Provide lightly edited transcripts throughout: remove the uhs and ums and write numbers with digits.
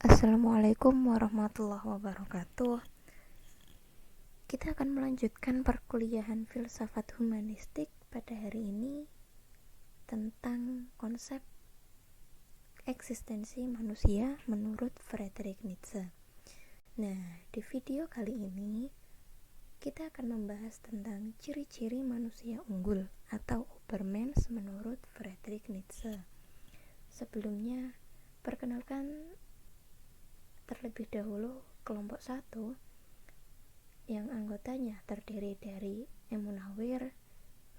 Assalamualaikum warahmatullahi wabarakatuh. Kita akan melanjutkan perkuliahan filsafat humanistik pada hari ini tentang konsep eksistensi manusia menurut Friedrich Nietzsche. Nah, di video kali ini kita akan membahas tentang ciri-ciri manusia unggul atau Übermensch menurut Friedrich Nietzsche. Sebelumnya, perkenalkan terlebih dahulu kelompok 1 yang anggotanya terdiri dari Emunawir,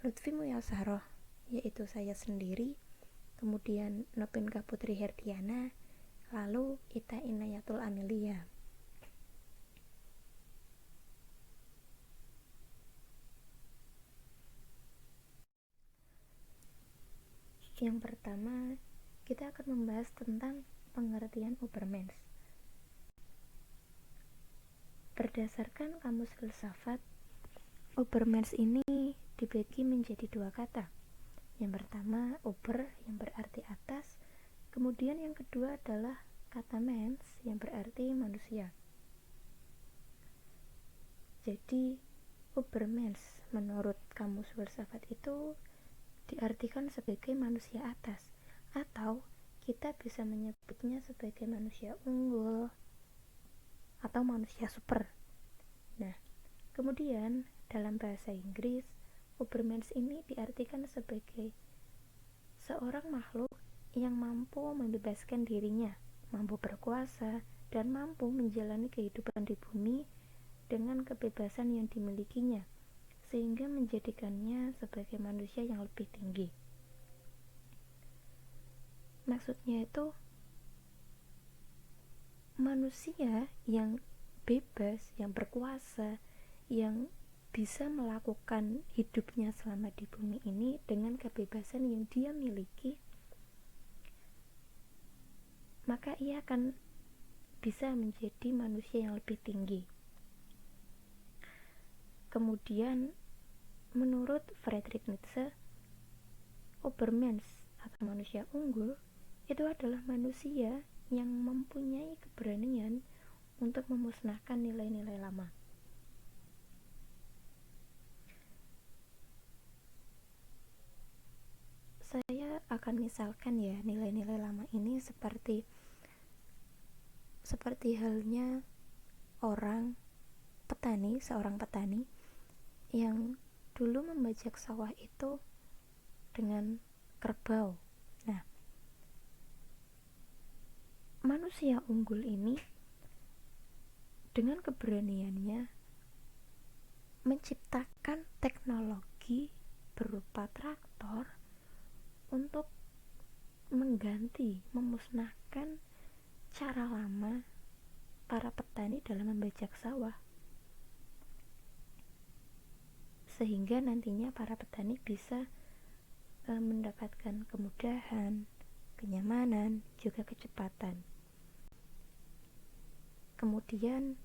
Lutfi Muyasaroh, yaitu saya sendiri, kemudian Nopinka Putri Herdiana, lalu Ita Inayatul Amelia. Yang pertama, kita akan membahas tentang pengertian Übermensch. Berdasarkan kamus filsafat, Übermensch ini dibagi menjadi 2 kata. Yang pertama, Über yang berarti atas, kemudian yang kedua adalah kata Mensch yang berarti manusia. Jadi, Übermensch menurut kamus filsafat itu diartikan sebagai manusia atas, atau kita bisa menyebutnya sebagai manusia unggul atau manusia super. Nah, kemudian dalam bahasa Inggris, Übermensch ini diartikan sebagai seorang makhluk yang mampu membebaskan dirinya, mampu berkuasa, dan mampu menjalani kehidupan di bumi dengan kebebasan yang dimilikinya, sehingga menjadikannya sebagai manusia yang lebih tinggi. Maksudnya itu manusia yang bebas, yang berkuasa, yang bisa melakukan hidupnya selama di bumi ini dengan kebebasan yang dia miliki, maka ia akan bisa menjadi manusia yang lebih tinggi. Kemudian menurut Friedrich Nietzsche, Übermensch atau manusia unggul itu adalah manusia yang mempunyai keberanian untuk memusnahkan nilai-nilai lama. Saya akan misalkan ya nilai-nilai lama ini seperti halnya seorang petani yang dulu membajak sawah itu dengan kerbau. Nah, manusia unggul ini dengan keberaniannya menciptakan teknologi berupa traktor untuk memusnahkan cara lama para petani dalam membajak sawah, sehingga nantinya para petani bisa mendapatkan kemudahan, kenyamanan, juga kecepatan. Kemudian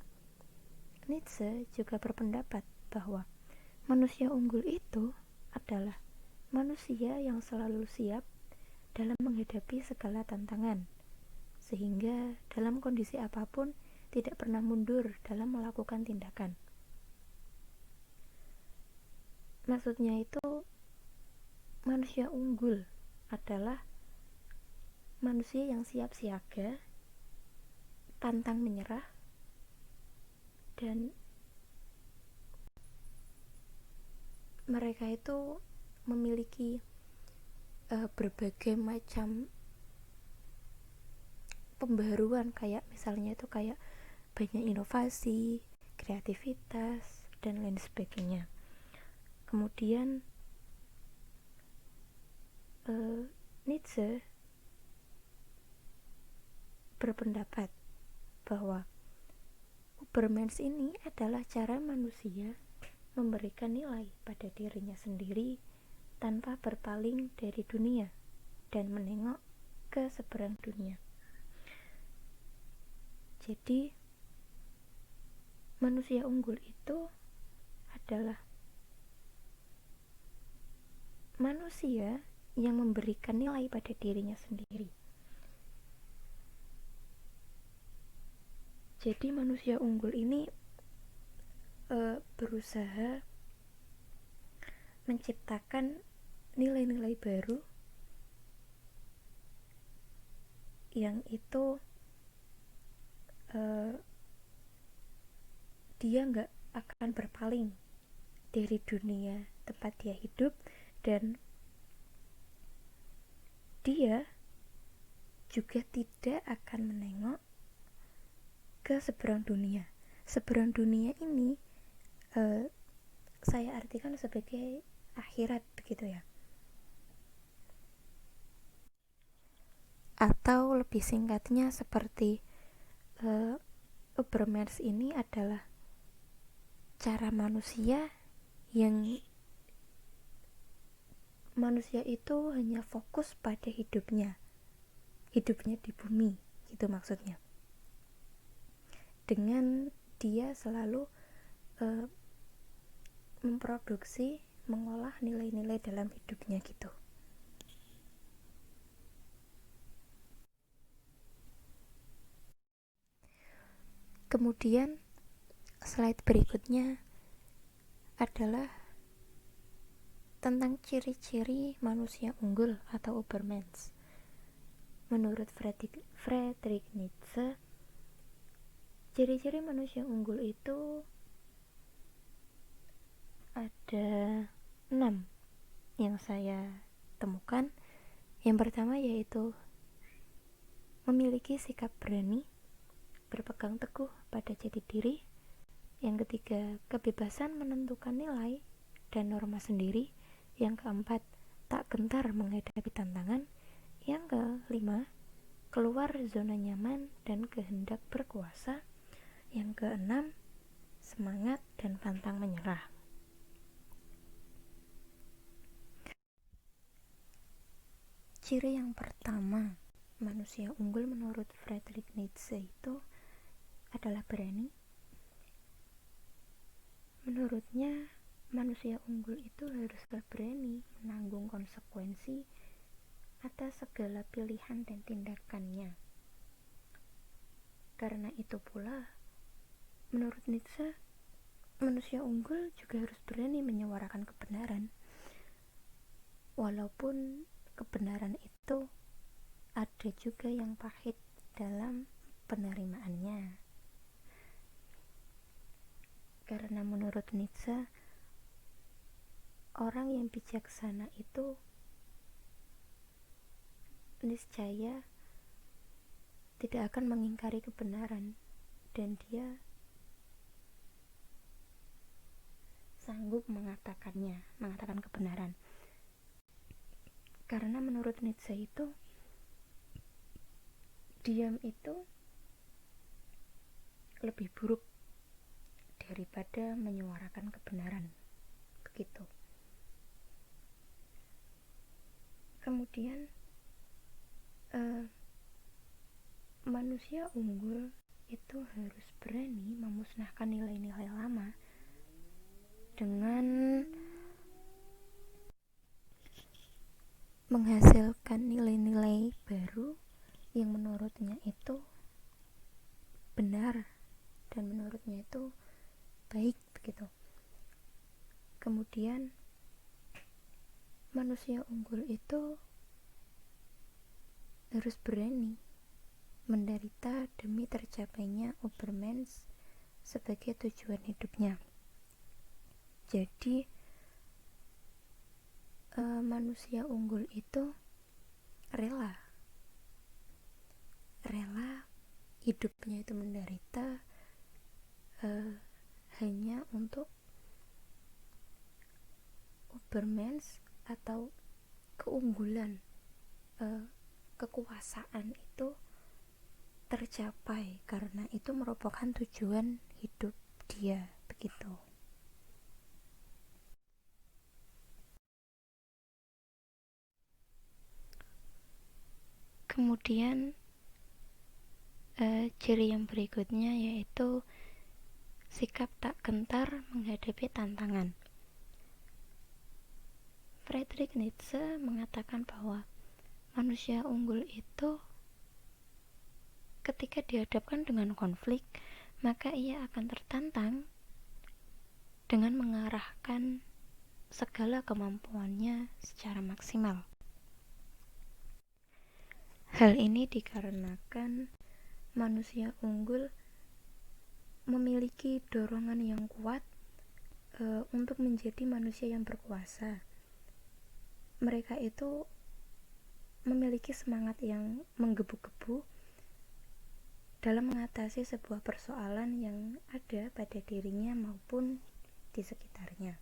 Nietzsche juga berpendapat bahwa manusia unggul itu adalah manusia yang selalu siap dalam menghadapi segala tantangan, sehingga dalam kondisi apapun tidak pernah mundur dalam melakukan tindakan. Maksudnya itu manusia unggul adalah manusia yang siap siaga, pantang menyerah, dan mereka itu memiliki berbagai macam pembaruan, kayak misalnya itu kayak banyak inovasi, kreativitas, dan lain sebagainya. Kemudian Nietzsche berpendapat bahwa Übermensch ini adalah cara manusia memberikan nilai pada dirinya sendiri tanpa berpaling dari dunia dan menengok ke seberang dunia. Jadi, manusia unggul itu adalah manusia yang memberikan nilai pada dirinya sendiri. Jadi manusia unggul ini berusaha menciptakan nilai-nilai baru yang itu dia nggak akan berpaling dari dunia tempat dia hidup, dan dia juga tidak akan menengok ke seberang dunia. Seberang dunia ini saya artikan sebagai akhirat, begitu ya. Atau lebih singkatnya seperti Ubermensch ini adalah cara manusia yang manusia itu hanya fokus pada hidupnya di bumi, gitu maksudnya. Dengan dia selalu memproduksi, mengolah nilai-nilai dalam hidupnya gitu. Kemudian slide berikutnya adalah tentang ciri-ciri manusia unggul atau Ubermensch. Menurut Friedrich Nietzsche, ciri-ciri manusia unggul itu ada 6 yang saya temukan. Yang pertama yaitu memiliki sikap berani, berpegang teguh pada jati diri. Yang ketiga, kebebasan menentukan nilai dan norma sendiri. Yang keempat, tak gentar menghadapi tantangan. Yang kelima, keluar zona nyaman dan kehendak berkuasa. Yang keenam, semangat dan pantang menyerah. Ciri yang pertama manusia unggul menurut Friedrich Nietzsche itu adalah berani. Menurutnya, manusia unggul itu harus berani menanggung konsekuensi atas segala pilihan dan tindakannya. Karena itu pula, menurut Nietzsche, manusia unggul juga harus berani menyuarakan kebenaran. Walaupun kebenaran itu ada juga yang pahit dalam penerimaannya. Karena menurut Nietzsche, orang yang bijaksana itu niscaya tidak akan mengingkari kebenaran, dan dia sanggup mengatakan kebenaran. Karena menurut Nietzsche itu, diam itu lebih buruk daripada menyuarakan kebenaran, begitu. Kemudian manusia unggul itu harus berani memusnahkan nilai-nilai lama dengan menghasilkan nilai-nilai baru yang menurutnya itu benar dan menurutnya itu baik, begitu. Kemudian manusia unggul itu harus berani menderita demi tercapainya Ubermensch sebagai tujuan hidupnya. Jadi manusia unggul itu rela hidupnya itu menderita hanya untuk Ubermensch atau keunggulan, kekuasaan itu tercapai, karena itu merupakan tujuan hidup dia, begitu. Kemudian ciri yang berikutnya yaitu sikap tak gentar menghadapi tantangan. Friedrich Nietzsche mengatakan bahwa manusia unggul itu ketika dihadapkan dengan konflik, maka ia akan tertantang dengan mengarahkan segala kemampuannya secara maksimal. Hal ini dikarenakan manusia unggul memiliki dorongan yang kuat untuk menjadi manusia yang berkuasa. Mereka itu memiliki semangat yang menggebu-gebu dalam mengatasi sebuah persoalan yang ada pada dirinya maupun di sekitarnya.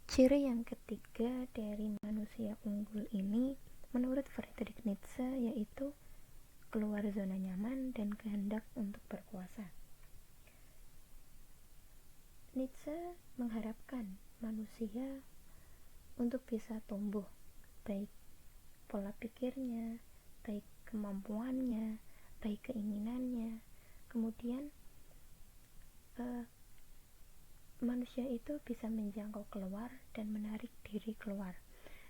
Ciri yang ketiga dari manusia unggul ini menurut Friedrich Nietzsche yaitu keluar zona nyaman dan kehendak untuk berkuasa. Nietzsche mengharapkan manusia untuk bisa tumbuh, baik pola pikirnya, baik kemampuannya, baik keinginannya. Kemudian manusia itu bisa menjangkau keluar dan menarik diri keluar.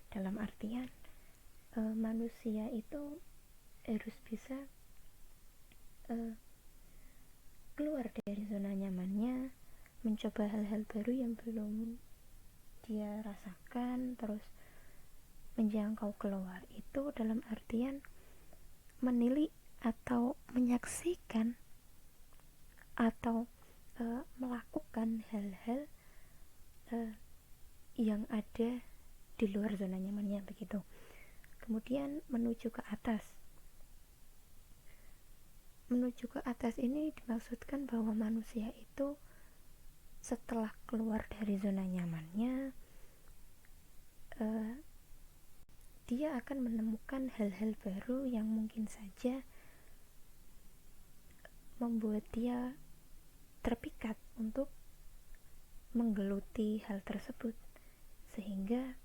Dalam artian manusia itu harus bisa keluar dari zona nyamannya, mencoba hal-hal baru yang belum dia rasakan, terus menjangkau keluar itu dalam artian menilik atau menyaksikan atau melakukan hal-hal yang ada di luar zona nyamannya begitu. Kemudian menuju ke atas. Menuju ke atas ini dimaksudkan bahwa manusia itu setelah keluar dari zona nyamannya, dia akan menemukan hal-hal baru yang mungkin saja membuat dia terpikat untuk menggeluti hal tersebut, sehingga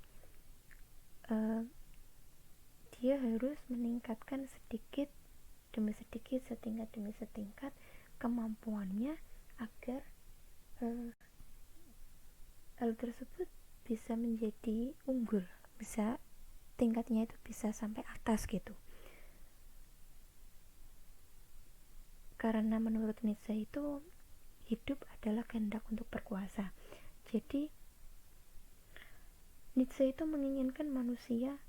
dia harus meningkatkan sedikit demi sedikit, setingkat demi setingkat kemampuannya agar hal tersebut bisa menjadi unggul, bisa tingkatnya itu bisa sampai atas gitu. Karena menurut Nietzsche itu hidup adalah kehendak untuk berkuasa. Jadi Nietzsche itu menginginkan manusia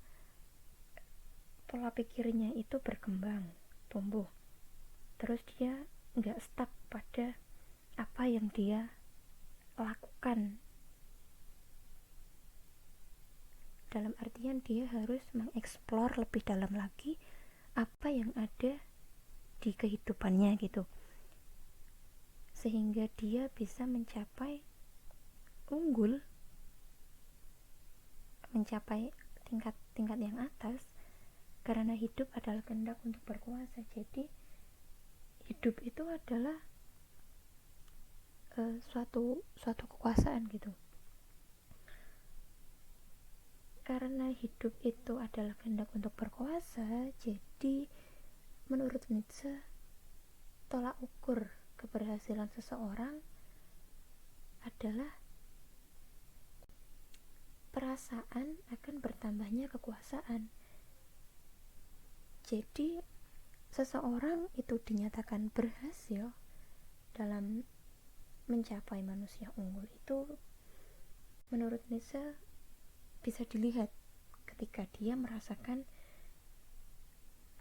pola pikirnya itu berkembang, tumbuh. Terus dia nggak stuck pada apa yang dia lakukan. Dalam artian dia harus mengeksplor lebih dalam lagi apa yang ada di kehidupannya gitu, sehingga dia bisa mencapai unggul, mencapai tingkat yang atas, karena hidup adalah kehendak untuk berkuasa. Jadi hidup itu adalah suatu kekuasaan gitu. Karena hidup itu adalah kehendak untuk berkuasa, jadi menurut Nietzsche tolak ukur keberhasilan seseorang adalah perasaan akan bertambahnya kekuasaan. Jadi seseorang itu dinyatakan berhasil dalam mencapai manusia unggul itu menurut Nietzsche bisa dilihat ketika dia merasakan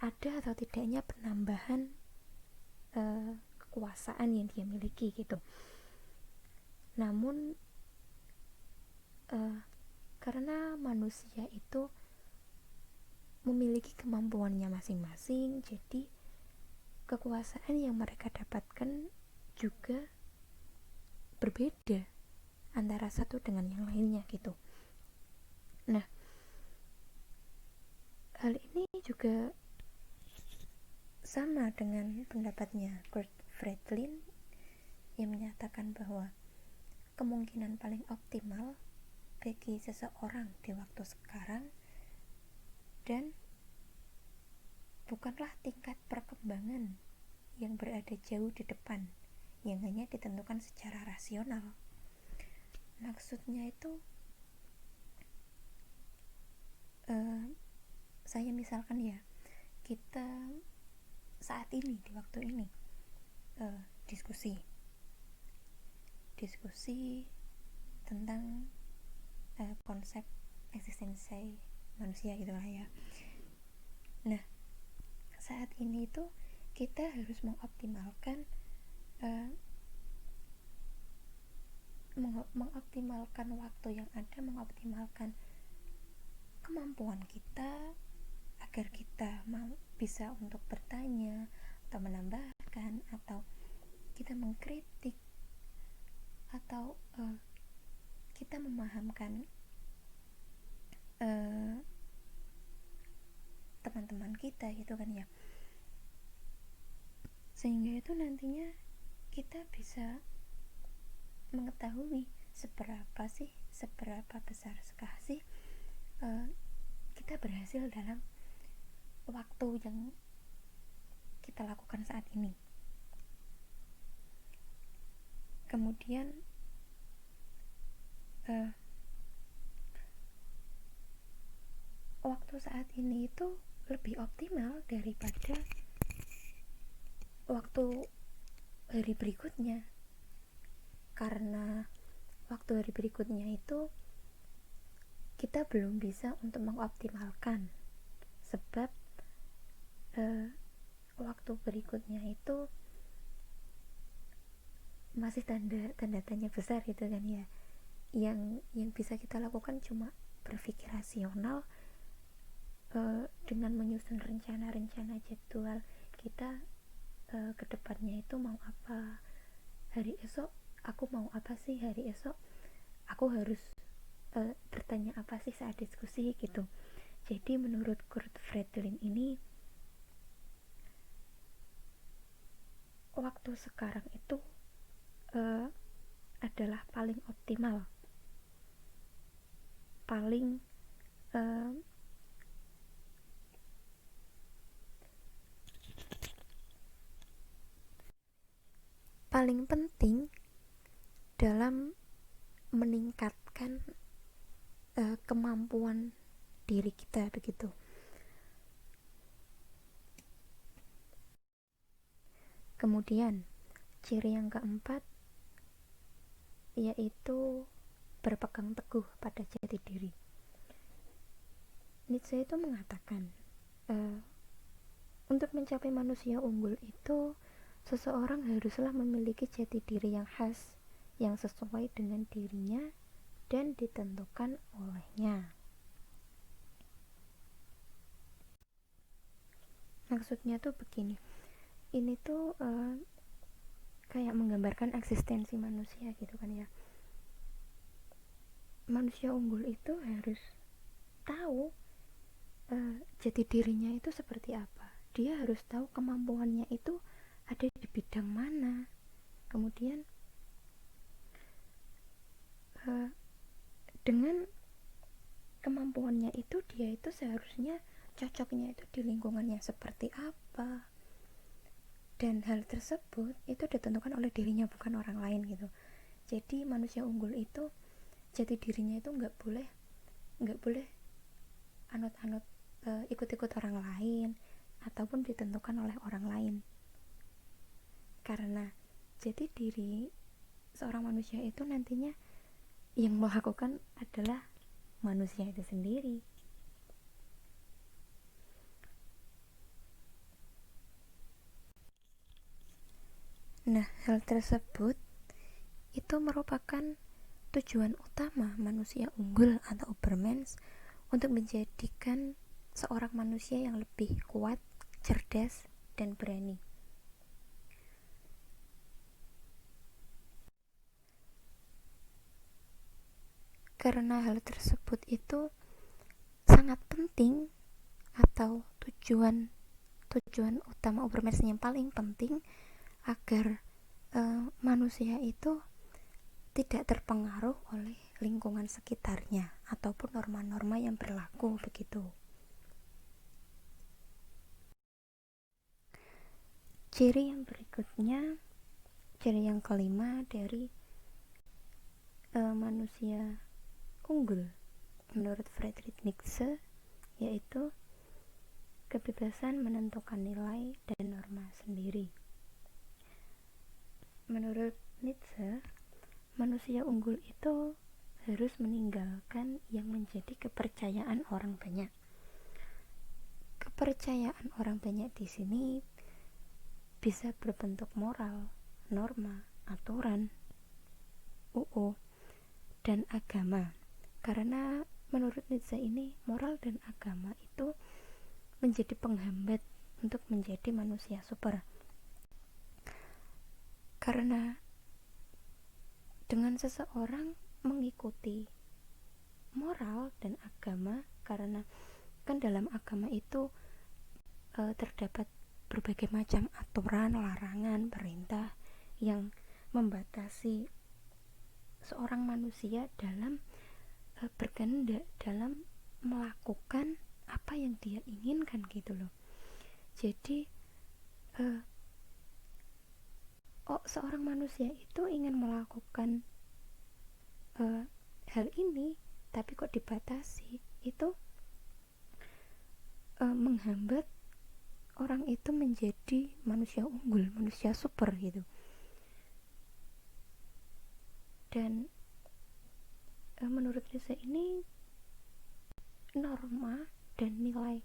ada atau tidaknya penambahan kekuasaan yang dia miliki gitu. Namun karena manusia itu memiliki kemampuannya masing-masing, jadi kekuasaan yang mereka dapatkan juga berbeda antara satu dengan yang lainnya gitu. Nah, hal ini juga sama dengan pendapatnya Kurt Franklin yang menyatakan bahwa kemungkinan paling optimal bagi seseorang di waktu sekarang dan bukanlah tingkat perkembangan yang berada jauh di depan yang hanya ditentukan secara rasional. Maksudnya itu saya misalkan ya, kita saat ini di waktu ini diskusi tentang konsep eksistensi manusia gitu lah ya. Nah, saat ini itu kita harus mengoptimalkan waktu yang ada, mengoptimalkan kemampuan kita agar kita bisa untuk bertanya atau menambahkan, atau kita mengkritik, atau kita memahamkan teman-teman kita gitu kan ya, sehingga itu nantinya kita bisa mengetahui seberapa besar sih kita berhasil dalam waktu yang kita lakukan saat ini. Kemudian waktu saat ini itu lebih optimal daripada waktu hari berikutnya, karena waktu hari berikutnya itu kita belum bisa untuk mengoptimalkan, sebab waktu berikutnya itu masih tanda tanya besar gitu kan ya. Yang bisa kita lakukan cuma berpikir rasional dengan menyusun rencana jadwal kita ke depannya itu mau apa, hari esok aku mau apa sih, hari esok aku harus bertanya apa sih saat diskusi gitu. Jadi menurut Kurt Friedland ini, waktu sekarang itu adalah paling optimal, paling penting dalam meningkatkan kemampuan diri kita begitu. Kemudian ciri yang keempat yaitu berpegang teguh pada jati diri. Nietzsche itu mengatakan untuk mencapai manusia unggul itu seseorang haruslah memiliki jati diri yang khas, yang sesuai dengan dirinya dan ditentukan olehnya. Maksudnya tuh begini, ini tuh kayak menggambarkan eksistensi manusia gitu kan ya. Manusia unggul itu harus tahu jati dirinya itu seperti apa. Dia harus tahu kemampuannya itu ada di bidang mana. Kemudian dengan kemampuannya itu dia itu seharusnya cocoknya itu di lingkungan yang seperti apa, dan hal tersebut itu ditentukan oleh dirinya, bukan orang lain gitu. Jadi manusia unggul itu jati dirinya itu nggak boleh anut-anut ikut-ikut orang lain ataupun ditentukan oleh orang lain, karena jati diri seorang manusia itu nantinya yang melakukan adalah manusia itu sendiri. Nah, hal tersebut itu merupakan tujuan utama manusia unggul atau Ubermensch untuk menjadikan seorang manusia yang lebih kuat, cerdas, dan berani. Karena hal tersebut itu sangat penting, atau tujuan utama Ubermensch yang paling penting agar manusia itu tidak terpengaruh oleh lingkungan sekitarnya ataupun norma-norma yang berlaku begitu. Ciri yang berikutnya, ciri yang kelima dari manusia unggul menurut Friedrich Nietzsche, yaitu kebebasan menentukan nilai dan norma sendiri. Menurut Nietzsche, manusia unggul itu harus meninggalkan yang menjadi kepercayaan orang banyak. Kepercayaan orang banyak di sini bisa berbentuk moral, norma, aturan, UU, dan agama. Karena menurut Nietzsche ini, moral dan agama itu menjadi penghambat untuk menjadi manusia super. Karena dengan seseorang mengikuti moral dan agama, karena kan dalam agama itu terdapat berbagai macam aturan, larangan, perintah yang membatasi seorang manusia dalam berkehendak, dalam melakukan apa yang dia inginkan gitu loh. Jadi seorang manusia itu ingin melakukan hal ini, tapi kok dibatasi, itu menghambat orang itu menjadi manusia unggul, manusia super gitu. Dan menurut Nietzsche ini, norma dan nilai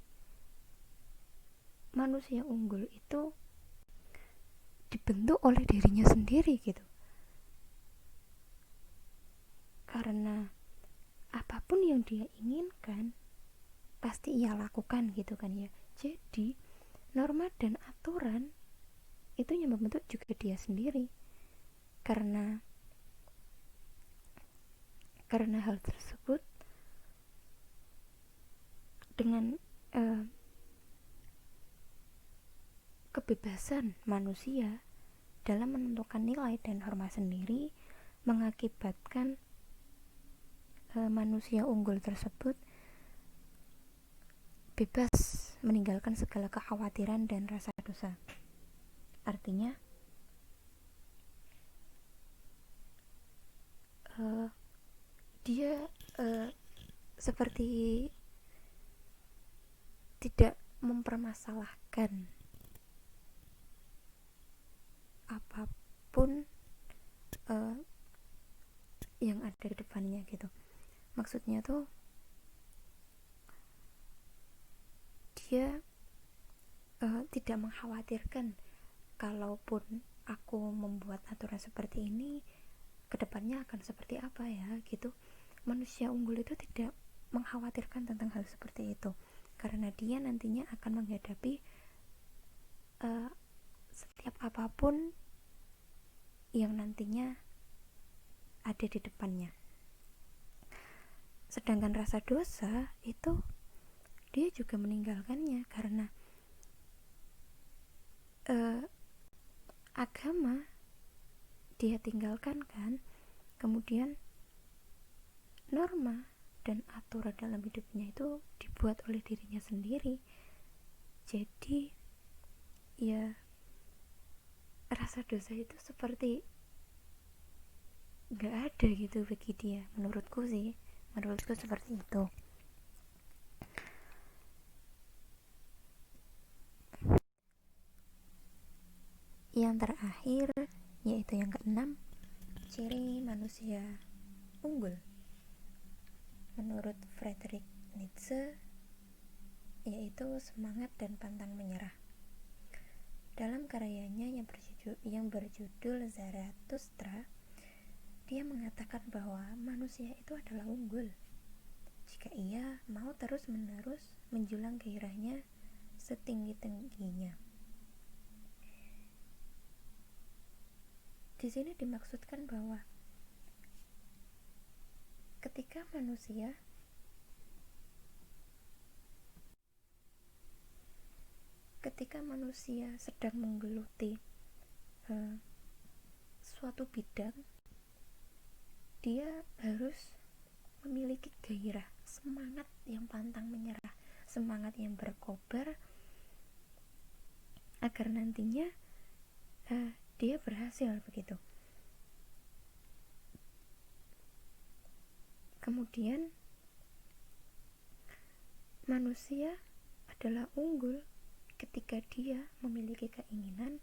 manusia unggul itu dibentuk oleh dirinya sendiri gitu. Karena apapun yang dia inginkan pasti ia lakukan gitu kan ya. Jadi norma dan aturan itu yang membentuk juga dia sendiri. Karena hal tersebut, dengan kebebasan manusia dalam menentukan nilai dan norma sendiri mengakibatkan manusia unggul tersebut bebas meninggalkan segala kekhawatiran dan rasa dosa. Artinya dia seperti tidak mempermasalahkan apapun yang ada di depannya gitu. Maksudnya tuh dia tidak mengkhawatirkan kalaupun aku membuat aturan seperti ini, kedepannya akan seperti apa ya gitu. Manusia unggul itu tidak mengkhawatirkan tentang hal seperti itu, karena dia nantinya akan menghadapi setiap apapun yang nantinya ada di depannya. Sedangkan rasa dosa itu dia juga meninggalkannya, karena agama dia tinggalkan kan, kemudian norma dan aturan dalam hidupnya itu dibuat oleh dirinya sendiri. Jadi ya rasa dosa itu seperti gak ada gitu bagi dia. Menurutku seperti itu. Yang terakhir, yaitu yang keenam, ciri manusia unggul menurut Friedrich Nietzsche, yaitu semangat dan pantang menyerah. Dalam karyanya yang berjudul Zarathustra, dia mengatakan bahwa manusia itu adalah unggul jika ia mau terus-menerus menjulang gairahnya setinggi-tingginya. Di sini dimaksudkan bahwa ketika manusia sedang menggeluti suatu bidang, dia harus memiliki gairah, semangat yang pantang menyerah, semangat yang berkobar, agar nantinya dia berhasil begitu. Kemudian manusia adalah unggul ketika dia memiliki keinginan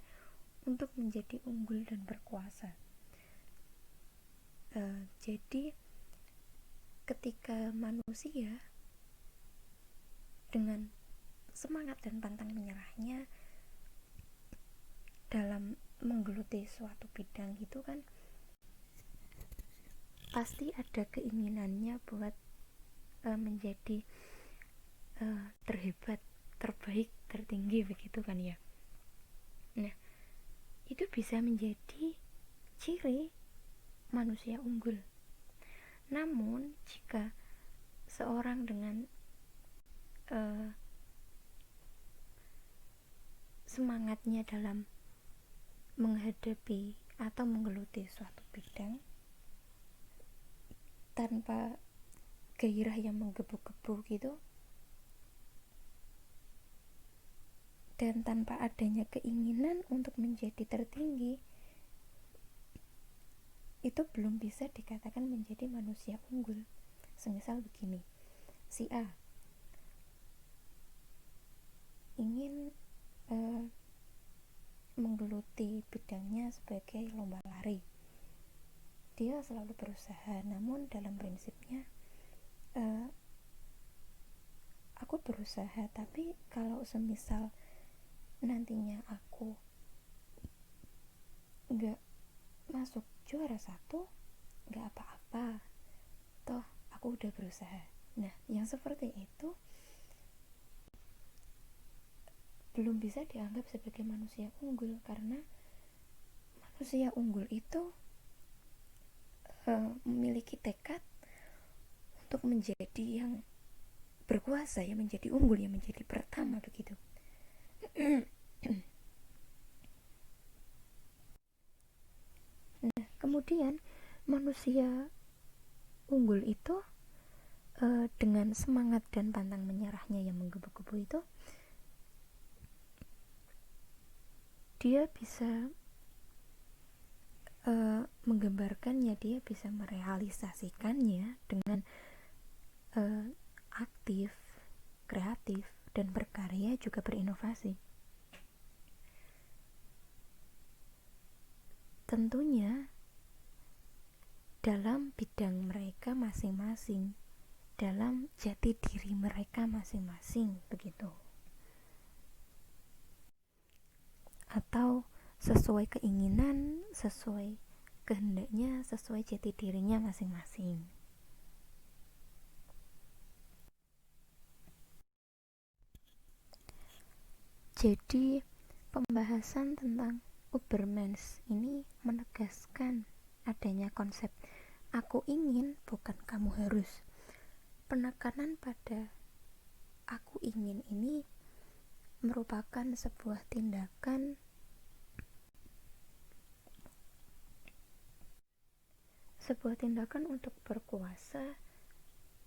untuk menjadi unggul dan berkuasa. Jadi ketika manusia dengan semangat dan pantang menyerahnya dalam menggeluti suatu bidang gitu kan, pasti ada keinginannya buat menjadi terhebat, terbaik, tertinggi begitu kan ya. Nah, itu bisa menjadi ciri manusia unggul. Namun jika seorang dengan semangatnya dalam menghadapi atau menggeluti suatu bidang tanpa gairah yang menggebu-gebu gitu, dan tanpa adanya keinginan untuk menjadi tertinggi, itu belum bisa dikatakan menjadi manusia unggul. Semisal begini, si A ingin menggeluti bidangnya sebagai lomba lari. Dia selalu berusaha, namun dalam prinsipnya aku berusaha, tapi kalau semisal nantinya aku nggak masuk juara 1, nggak apa-apa, toh aku udah berusaha. Nah, yang seperti itu belum bisa dianggap sebagai manusia unggul, karena manusia unggul itu memiliki tekad untuk menjadi yang berkuasa, yang menjadi unggul, yang menjadi pertama begitu. Nah, kemudian manusia unggul itu dengan semangat dan pantang menyerahnya yang menggebu-gebu itu, dia bisa menggambarkannya, dia bisa merealisasikannya dengan aktif, kreatif, dan berkarya, juga berinovasi. Tentunya dalam bidang mereka masing-masing, dalam jati diri mereka masing-masing begitu, atau sesuai keinginan, sesuai kehendaknya, sesuai jati dirinya masing-masing. Jadi pembahasan tentang Ubermensch ini menegaskan adanya konsep aku ingin, bukan kamu harus. Penekanan pada aku ingin ini merupakan sebuah tindakan untuk berkuasa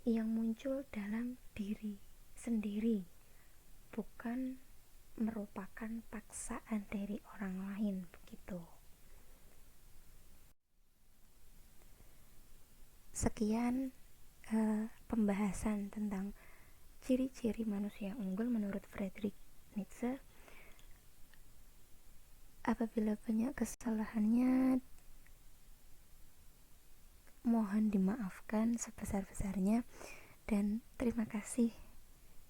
yang muncul dalam diri sendiri, bukan merupakan paksaan dari orang lain begitu. Sekian pembahasan tentang ciri-ciri manusia unggul menurut Friedrich Nietzsche. Apabila banyak kesalahannya, mohon dimaafkan sebesar-besarnya, dan terima kasih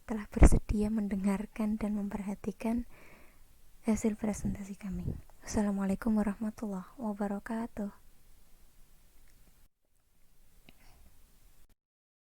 telah bersedia mendengarkan dan memperhatikan hasil presentasi kami. Assalamualaikum warahmatullahi wabarakatuh.